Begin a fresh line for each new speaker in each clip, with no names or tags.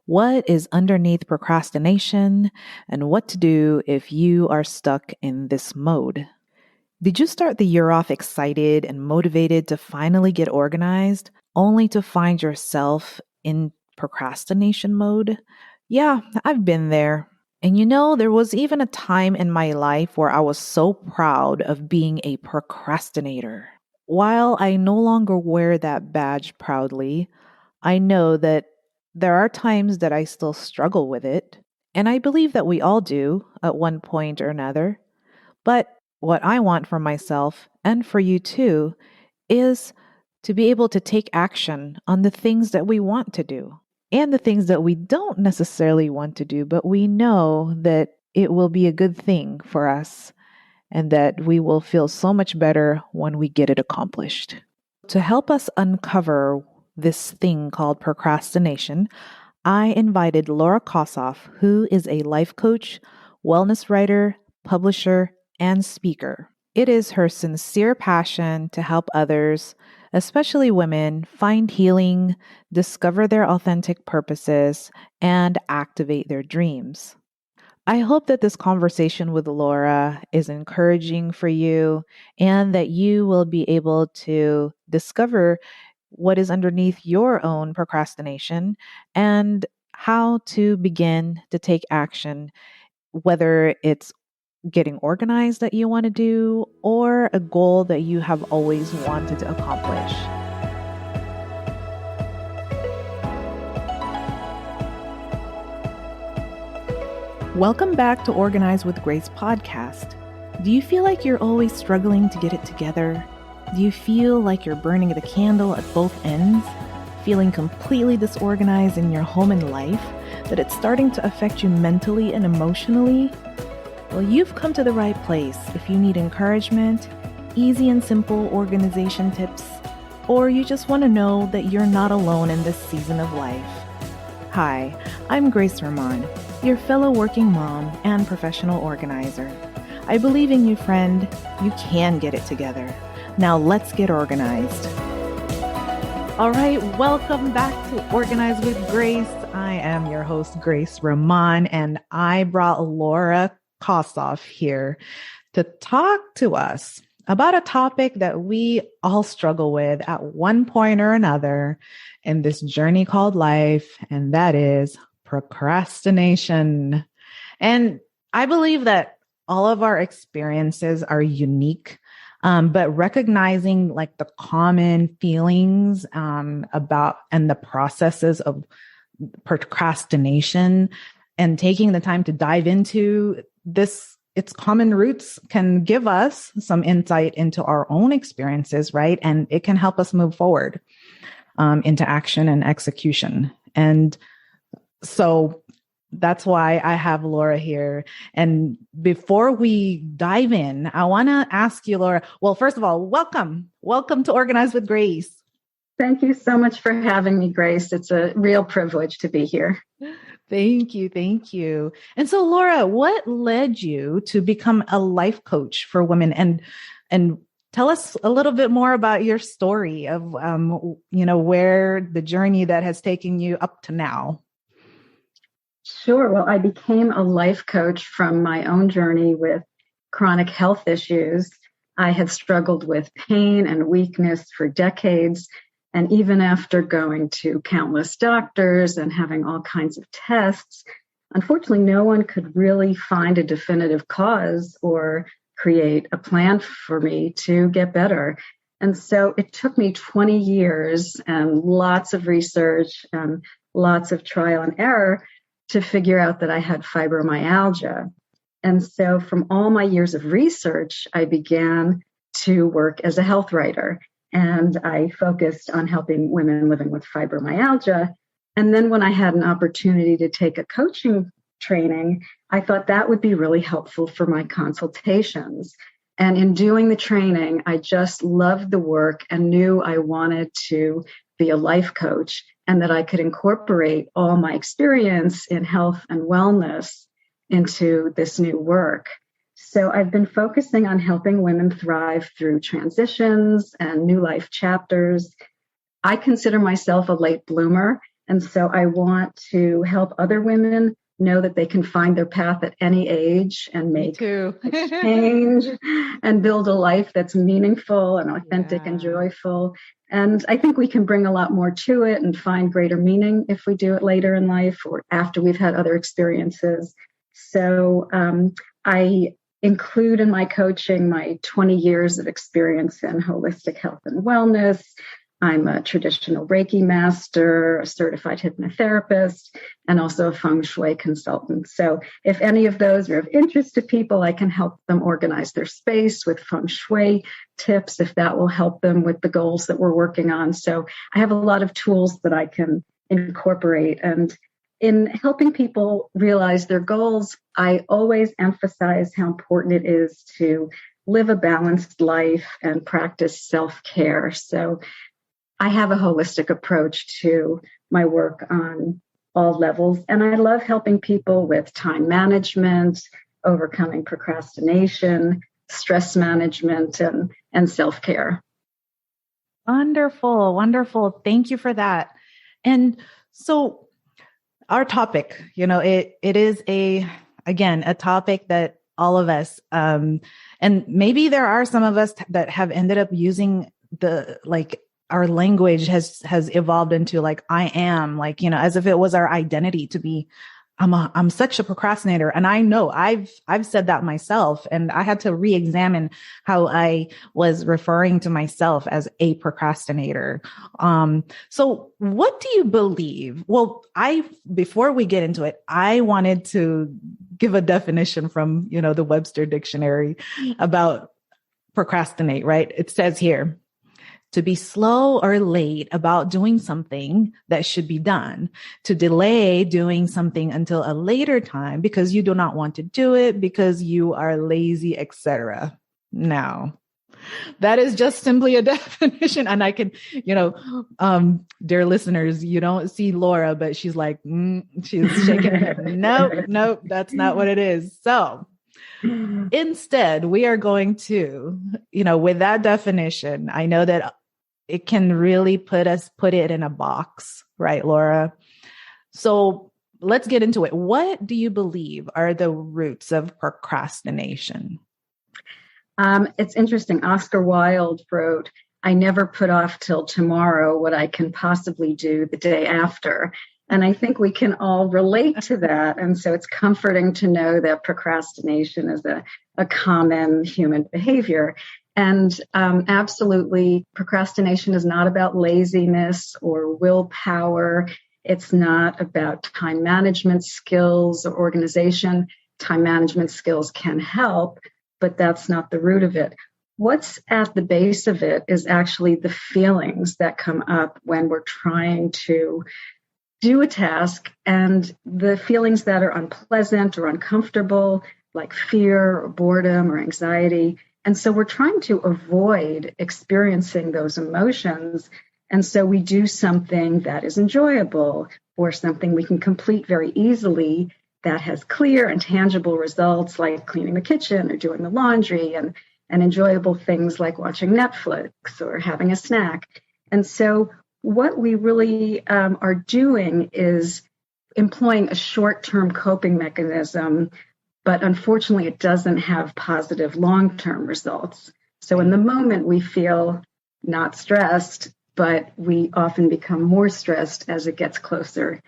what is underneath procrastination, and what to do if you are stuck in this mode. Did you start the year off excited and motivated to finally get organized, only to find yourself in procrastination mode? Yeah, I've been there. And there was even a time in my life where I was so proud of being a procrastinator. While I no longer wear that badge proudly, I know that there are times that I still struggle with it. And I believe that we all do at one point or another. But what I want for myself and for you too is to be able to take action on the things that we want to do and the things that we don't necessarily want to do, but we know that it will be a good thing for us and that we will feel so much better when we get it accomplished. To help us uncover this thing called procrastination, I invited Laura Kossoff, who is a life coach, wellness writer, publisher, and speaker. It is her sincere passion to help others, especially women, find healing, discover their authentic purposes, and activate their dreams. I hope that this conversation with Laura is encouraging for you and that you will be able to discover what is underneath your own procrastination and how to begin to take action, whether it's getting organized that you want to do or a goal that you have always wanted to accomplish. Welcome back to Organize with Grace podcast. Do you feel like you're always struggling to get it together? Do you feel like you're burning the candle at both ends? Feeling completely disorganized in your home and life, that it's starting to affect you mentally and emotionally? Well, you've come to the right place if you need encouragement, easy and simple organization tips, or you just want to know that you're not alone in this season of life. Hi, I'm Grace Ramon, your fellow working mom and professional organizer. I believe in you, friend. You can get it together. Now let's get organized. All right, welcome back to Organize with Grace. I am your host, Grace Ramon, and I brought Laura Kossoff here to talk to us about a topic that we all struggle with at one point or another in this journey called life, and that is procrastination. And I believe that all of our experiences are unique, but recognizing like the common feelings about and the processes of procrastination and taking the time to dive into this, its common roots can give us some insight into our own experiences, right? And it can help us move forward into action and execution. And so that's why I have Laura here. And before we dive in, I want to ask you, Laura, well, first of all, welcome. Welcome to Organize with Grace.
Thank you so much for having me, Grace. It's a real privilege to be here.
Thank you. Thank you. And so, Laura, what led you to become a life coach for women? And tell us a little bit more about your story of, where the journey that has taken you up to now.
Sure. Well, I became a life coach from my own journey with chronic health issues. I had struggled with pain and weakness for decades. And even after going to countless doctors and having all kinds of tests, unfortunately, no one could really find a definitive cause or create a plan for me to get better. And so it took me 20 years and lots of research and lots of trial and error to figure out that I had fibromyalgia. And so from all my years of research, I began to work as a health writer. And I focused on helping women living with fibromyalgia. And then when I had an opportunity to take a coaching training, I thought that would be really helpful for my consultations. And in doing the training, I just loved the work and knew I wanted to be a life coach and that I could incorporate all my experience in health and wellness into this new work. So I've been focusing on helping women thrive through transitions and new life chapters. I consider myself a late bloomer. And so I want to help other women know that they can find their path at any age and
Me
make
too.
a change and build a life that's meaningful and authentic and
Yeah.
joyful. And I think we can bring a lot more to it and find greater meaning if we do it later in life or after we've had other experiences. So I include in my coaching my 20 years of experience in holistic health and wellness. I'm a traditional Reiki master, a certified hypnotherapist, and also a feng shui consultant. So if any of those are of interest to people, I can help them organize their space with feng shui tips if that will help them with the goals that we're working on. So I have a lot of tools that I can incorporate. And in helping people realize their goals, I always emphasize how important it is to live a balanced life and practice self-care. So I have a holistic approach to my work on all levels, and I love helping people with time management, overcoming procrastination, stress management, and self-care.
Wonderful. Wonderful. Thank you for that. And so our topic, it is again, a topic that all of us, and maybe there are some of us that have ended up using our language has evolved into I am as if it was our identity to be, I'm such a procrastinator. And I know I've said that myself, and I had to re-examine how I was referring to myself as a procrastinator. So what do you believe? Well, before we get into it, I wanted to give a definition from, the Webster Dictionary about procrastinate, right? It says here, to be slow or late about doing something that should be done, to delay doing something until a later time because you do not want to do it, because you are lazy, etc. Now, that is just simply a definition. And I can, dear listeners, you don't see Laura, but she's like, she's shaking her head. Nope, that's not what it is. So instead, we are going to, with that definition, I know that it can really put it in a box, right, Laura? So let's get into it. What do you believe are the roots of procrastination?
It's interesting. Oscar Wilde wrote, I never put off till tomorrow what I can possibly do the day after. And I think we can all relate to that. And so it's comforting to know that procrastination is a common human behavior. And absolutely, procrastination is not about laziness or willpower. It's not about time management skills or organization. Time management skills can help, but that's not the root of it. What's at the base of it is actually the feelings that come up when we're trying to do a task, and the feelings that are unpleasant or uncomfortable, like fear or boredom or anxiety. And so we're trying to avoid experiencing those emotions. And so we do something that is enjoyable or something we can complete very easily that has clear and tangible results, like cleaning the kitchen or doing the laundry, and enjoyable things like watching Netflix or having a snack. And so what we really are doing is employing a short-term coping mechanism, but unfortunately it doesn't have positive long-term results. So in the moment we feel not stressed, but we often become more stressed as it gets closer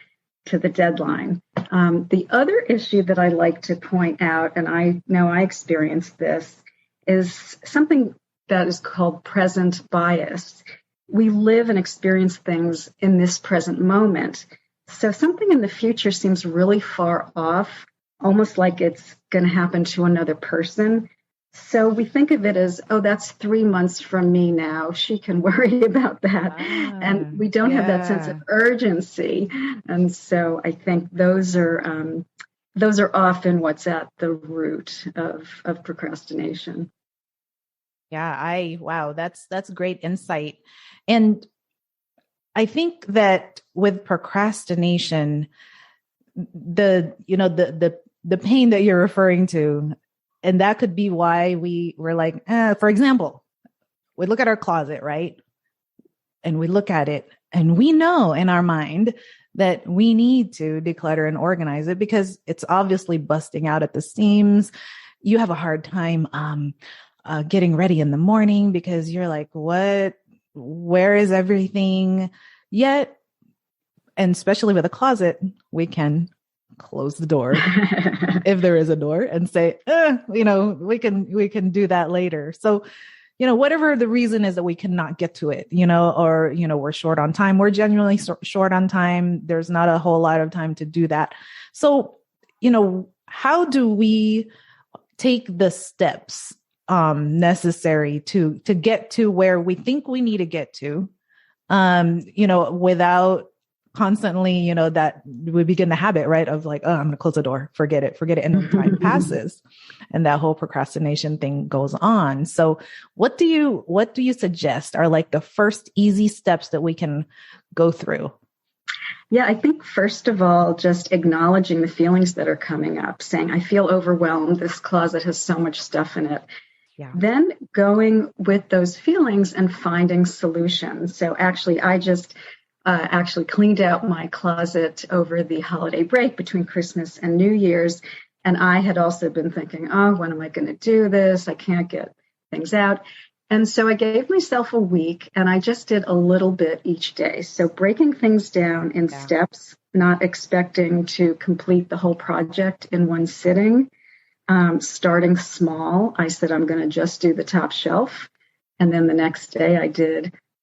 to the deadline. The other issue that I like to point out, and I know I experienced this, is something that is called present bias. We live and experience things in this present moment. So something in the future seems really far off, almost like it's going to happen to another person. So we think of it as, oh, that's 3 months from me now. She can worry about that. And we don't have that sense of urgency. And so I think those are often what's at the root of procrastination.
Yeah, wow, that's great insight. And I think that with procrastination, the pain that you're referring to, and that could be why we're like, for example, we look at our closet, right? And we look at it and we know in our mind that we need to declutter and organize it because it's obviously busting out at the seams. You have a hard time getting ready in the morning because you're like, where is everything? Yet, and especially with a closet, we can close the door if there is a door and say, we can do that later. So, whatever the reason is that we cannot get to it, or, we're short on time, we're genuinely short on time. There's not a whole lot of time to do that. So, how do we take the steps necessary to get to where we think we need to get to, without constantly, that we begin the habit, right, of like, oh, I'm going to close the door, forget it. And time passes and that whole procrastination thing goes on. So what do you suggest are like the first easy steps that we can go through?
Yeah, I think first of all, just acknowledging the feelings that are coming up, saying, I feel overwhelmed. This closet has so much stuff in it.
Yeah.
Then going with those feelings and finding solutions. So actually, I just cleaned out my closet over the holiday break between Christmas and New Year's. And I had also been thinking, oh, when am I going to do this? I can't get things out. And so I gave myself a week and I just did a little bit each day. So breaking things down in steps, not expecting to complete the whole project in one sitting. Starting small, I said, I'm going to just do the top shelf. And then the next day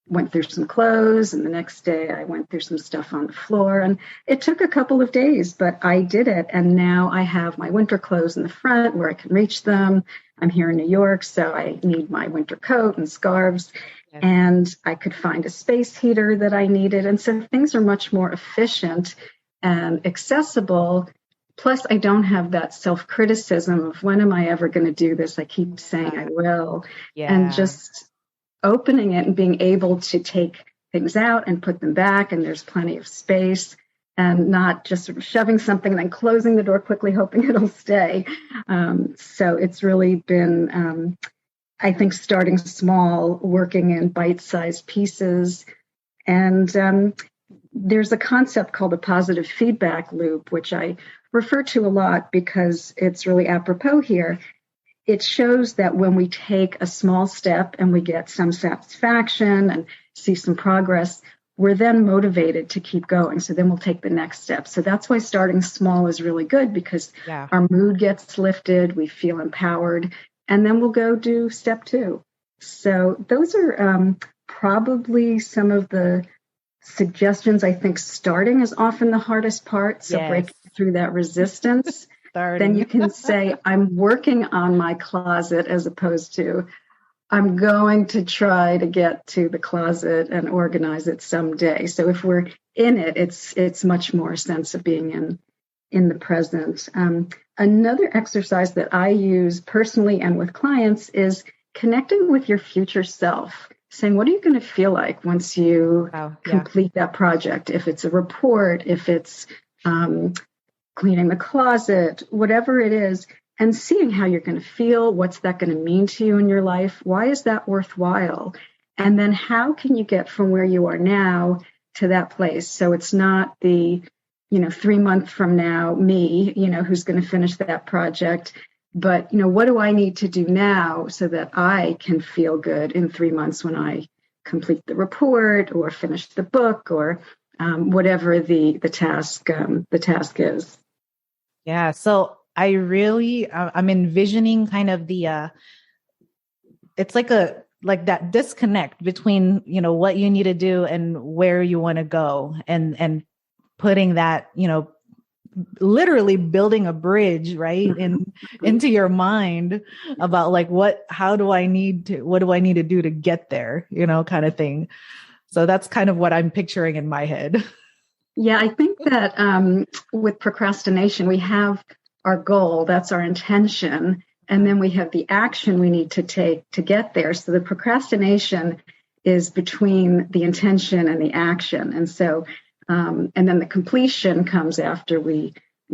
went through some clothes. And the next day I went through some stuff on the floor. And it took a couple of days, but I did it. And now I have my winter clothes in the front where I can reach them. I'm here in New York, so I need my winter coat and scarves. Yes. And I could find a space heater that I needed. And so things are much more efficient and accessible. Plus, I don't have that self-criticism of when am I ever going to do this? I keep saying I will. Yeah. And just opening it and being able to take things out and put them back, and there's plenty of space, and not just sort of shoving something and then closing the door quickly, hoping it'll stay. So it's really been, I think, starting small, working in bite-sized pieces. And there's a concept called a positive feedback loop, which I refer to a lot because it's really apropos here. It shows that when we take a small step and we get some satisfaction and see some progress, we're then motivated to keep going. So then we'll take the next step. So that's why starting small is really good, because our mood gets lifted, we feel empowered, and then we'll go do step 2. So those are probably some of the suggestions. I think starting is often the hardest part. So breaking through that resistance. Then you can say, I'm working on my closet, as opposed to I'm going to try to get to the closet and organize it someday. So if we're in it, it's much more a sense of being in the present. Another exercise that I use personally and with clients is connecting with your future self, saying, what are you going to feel like once you complete that project? If it's a report, if it's cleaning the closet, whatever it is, and seeing how you're going to feel, what's that going to mean to you in your life? Why is that worthwhile? And then how can you get from where you are now to that place? So it's not the, 3 months from now, me, who's going to finish that project, but, what do I need to do now so that I can feel good in 3 months when I complete the report or finish the book or whatever the task is.
Yeah. So I really, I'm envisioning kind of it's like that disconnect between, what you need to do and where you want to go, and putting that, literally building a bridge, right, into your mind about like, what do I need to do to get there, kind of thing. So that's kind of what I'm picturing in my head.
Yeah, I think that with procrastination, we have our goal, that's our intention, and then we have the action we need to take to get there. So the procrastination is between the intention and the action. And so, and then the completion comes after we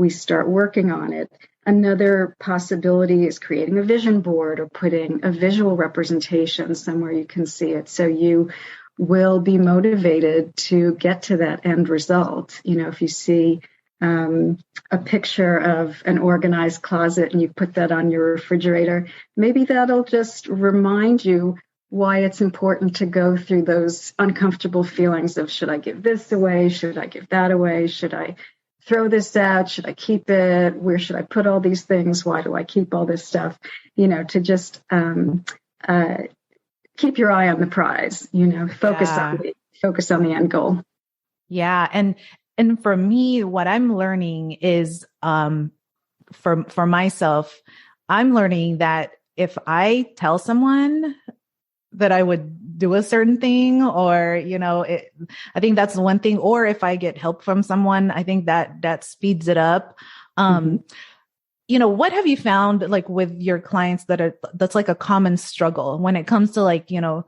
start working on it. Another possibility is creating a vision board or putting a visual representation somewhere you can see it. So you will be motivated to get to that end result. If you see a picture of an organized closet and you put that on your refrigerator, maybe that'll just remind you why it's important to go through those uncomfortable feelings of, should I give this away? Should I give that away? Should I throw this out? Should I keep it? Where should I put all these things? Why do I keep all this stuff? To just keep your eye on the prize, focus on the end goal.
Yeah. And for me, what I'm learning is, for myself, I'm learning that if I tell someone that I would do a certain thing, or, I think that's one thing. Or if I get help from someone, I think that speeds it up. What have you found, like, with your clients that's like a common struggle when it comes to,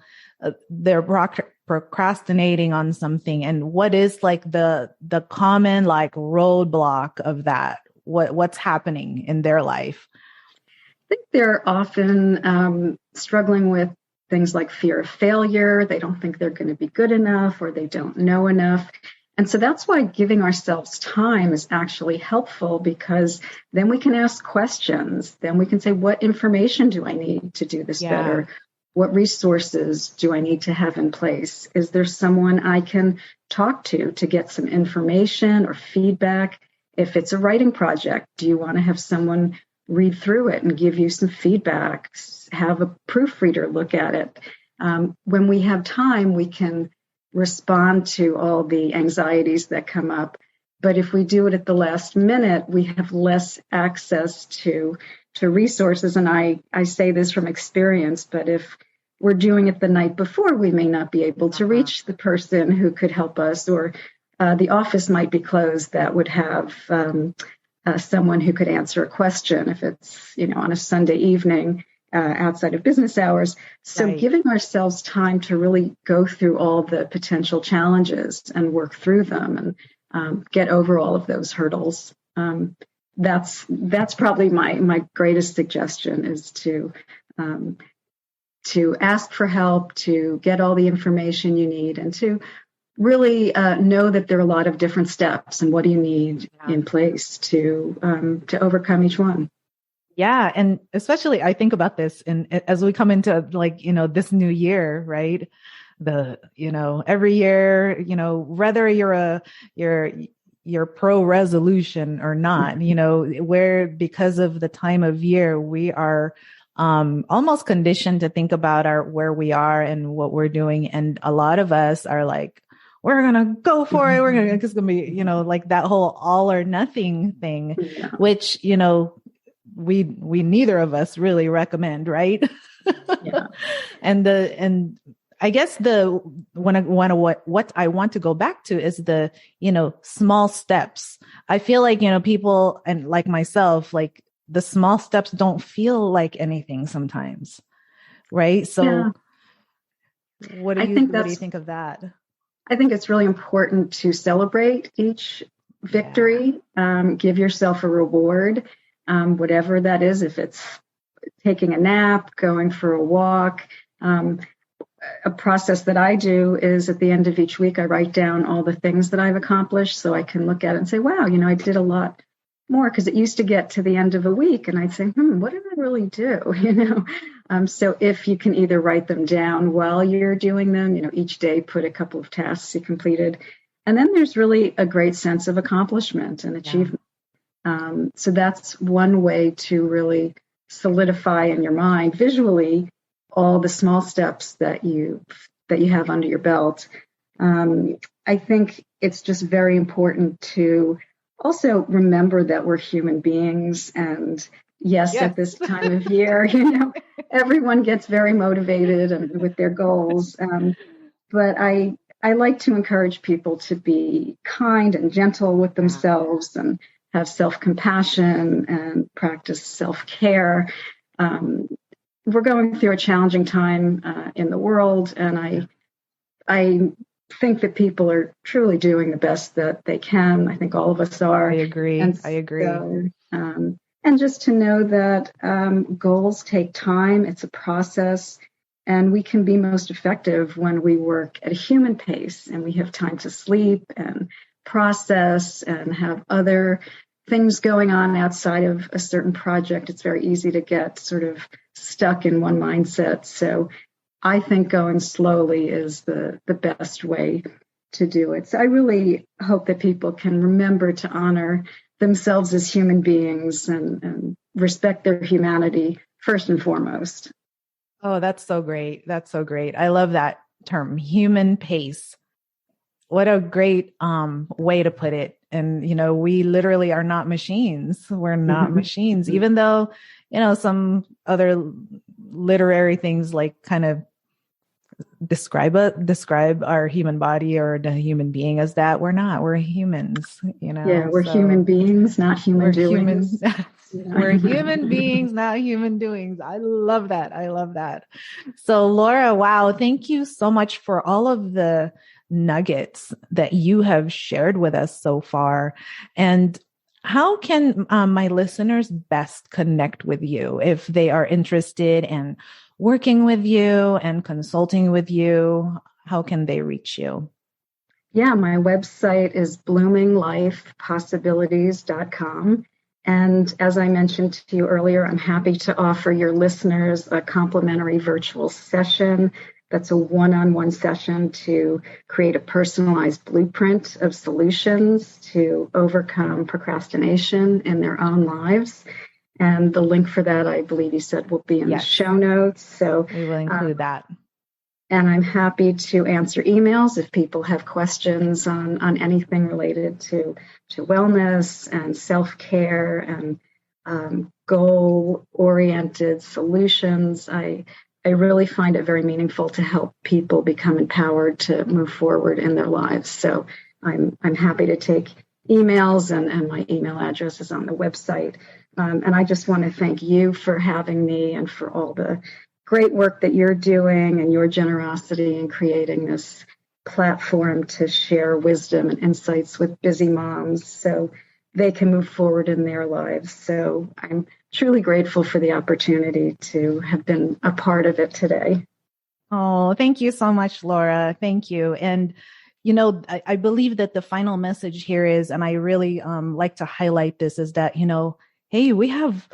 they're procrastinating on something, and what is like the common like roadblock of that? What's happening in their life?
I think they're often struggling with things like fear of failure. They don't think they're going to be good enough, or they don't know enough. And so that's why giving ourselves time is actually helpful, because then we can ask questions. Then we can say, what information do I need to do this better? What resources do I need to have in place? Is there someone I can talk to get some information or feedback? If it's a writing project, do you want to have someone read through it and give you some feedback? Have a proofreader look at it. When we have time, we can respond to all the anxieties that come up. But if we do it at the last minute, we have less access to resources. And I say this from experience, but if we're doing it the night before, we may not be able to reach the person who could help us, or the office might be closed that would have someone who could answer a question if it's, on a Sunday evening outside of business hours. So giving ourselves time to really go through all the potential challenges and work through them and get over all of those hurdles. That's probably my greatest suggestion, is to ask for help, to get all the information you need, and to really know that there are a lot of different steps, and what do you need in place to overcome each one.
Yeah. And especially I think about this, and as we come into this new year, right? Every year, whether you're pro resolution or not, where, because of the time of year, we are almost conditioned to think about where we are and what we're doing. And a lot of us are like, we're going to go for it. It's going to be, like that whole all or nothing thing, which, we neither of us really recommend. Right.
Yeah.
And I guess what I want to go back to is the, small steps. I feel like, people, and like myself, like the small steps don't feel like anything sometimes. Right. So what do you think of that?
I think it's really important to celebrate each victory, give yourself a reward, whatever that is, if it's taking a nap, going for a walk. A process that I do is, at the end of each week, I write down all the things that I've accomplished, so I can look at it and say, wow, I did a lot more, because it used to get to the end of a week and I'd say, what did I really do? So if you can either write them down while you're doing them, each day put a couple of tasks you completed, and then there's really a great sense of accomplishment and achievement. So that's one way to really solidify in your mind visually all the small steps that you have under your belt. I think it's just very important to also remember that we're human beings, and yes. At this time of year, everyone gets very motivated and with their goals. But I like to encourage people to be kind and gentle with themselves, and have self-compassion and practice self-care. We're going through a challenging time in the world, and I think that people are truly doing the best that they can. I think all of us are.
I agree.
So, and just to know that goals take time. It's a process. And we can be most effective when we work at a human pace and we have time to sleep and process and have other things going on outside of a certain project. It's very easy to get sort of stuck in one mindset. So I think going slowly is the best way to do it. So I really hope that people can remember to honor themselves as human beings and respect their humanity first and foremost.
Oh, that's so great. That's so great. I love that term, human pace. What a great way to put it. And, we literally are not machines. We're not machines, even though, some other literary things like kind of describe our human body or the human being as that. We're not. We're humans,
Yeah, we're
so
human beings, not human doings.
We're human beings, not human doings. I love that. I love that. So Laura, wow, thank you so much for all of the nuggets that you have shared with us so far. And how can my listeners best connect with you if they are interested in working with you and consulting with you? How can they reach you?
Yeah, my website is bloominglifepossibilities.com. And as I mentioned to you earlier, I'm happy to offer your listeners a complimentary virtual session. That's a one-on-one session to create a personalized blueprint of solutions to overcome procrastination in their own lives. And the link for that, I believe you said, will be in the show notes. So
we will include that.
And I'm happy to answer emails if people have questions on anything related to wellness and self-care and goal-oriented solutions. I really find it very meaningful to help people become empowered to move forward in their lives. So I'm happy to take emails, and my email address is on the website. And I just want to thank you for having me and for all the great work that you're doing and your generosity in creating this platform to share wisdom and insights with busy moms so they can move forward in their lives. So I'm truly grateful for the opportunity to have been a part of it today.
Oh, thank you so much, Laura. Thank you. And, I believe that the final message here is, and I really like to highlight this, is that, hey, we have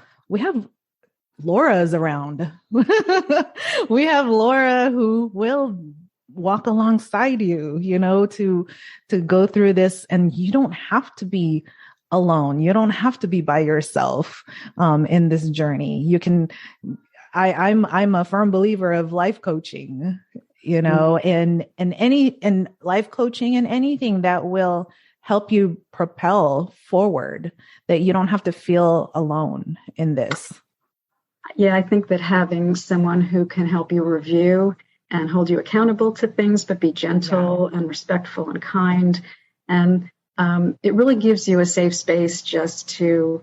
Laura's around. We have Laura who will walk alongside you, to go through this. And you don't have to be alone. You don't have to be by yourself in this journey. You can. I'm a firm believer of life coaching, and life coaching and anything that will help you propel forward. That you don't have to feel alone in this.
Yeah, I think that having someone who can help you review and hold you accountable to things, but be gentle and respectful and kind. And it really gives you a safe space just to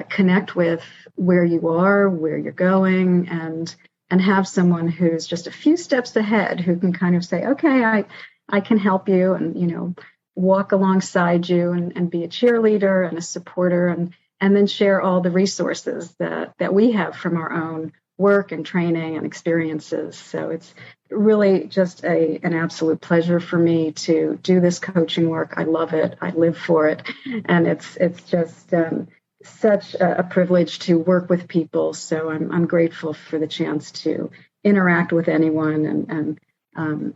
connect with where you are, where you're going, and have someone who's just a few steps ahead who can kind of say, okay, I can help you and, walk alongside you and be a cheerleader and a supporter and then share all the resources that we have from our own work and training and experiences. So it's really just an absolute pleasure for me to do this coaching work. I love it. I live for it. And it's just such a privilege to work with people. So I'm grateful for the chance to interact with anyone and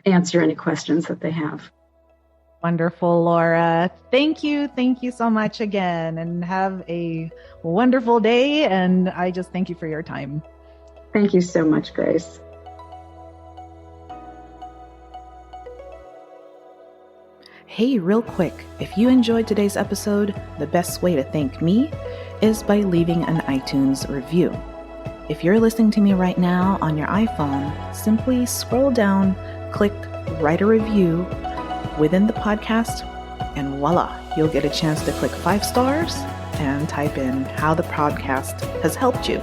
answer any questions that they have.
Wonderful, Laura. Thank you. Thank you so much again, and have a wonderful day. And I just thank you for your time.
Thank you so much, Grace.
Hey, real quick, if you enjoyed today's episode, the best way to thank me is by leaving an iTunes review. If you're listening to me right now on your iPhone, simply scroll down, click write a review within the podcast, and voila, you'll get a chance to click 5 stars and type in how the podcast has helped you.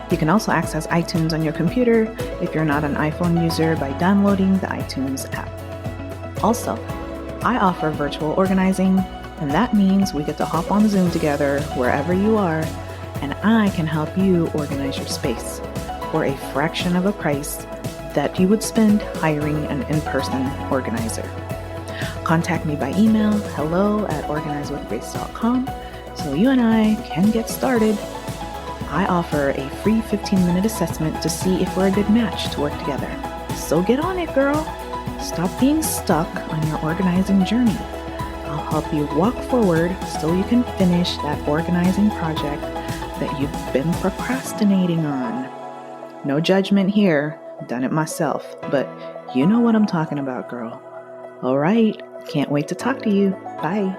You can also access iTunes on your computer if you're not an iPhone user by downloading the iTunes app. Also, I offer virtual organizing, and that means we get to hop on Zoom together wherever you are, and I can help you organize your space. for a fraction of a price that you would spend hiring an in-person organizer. Contact me by email, hello@organizewithgrace.com, so you and I can get started. I offer a free 15-minute assessment to see if we're a good match to work together. So get on it, girl. Stop being stuck on your organizing journey. I'll help you walk forward so you can finish that organizing project that you've been procrastinating on. No judgment here. Done it myself, but you know what I'm talking about, girl. All right. Can't wait to talk to you. Bye.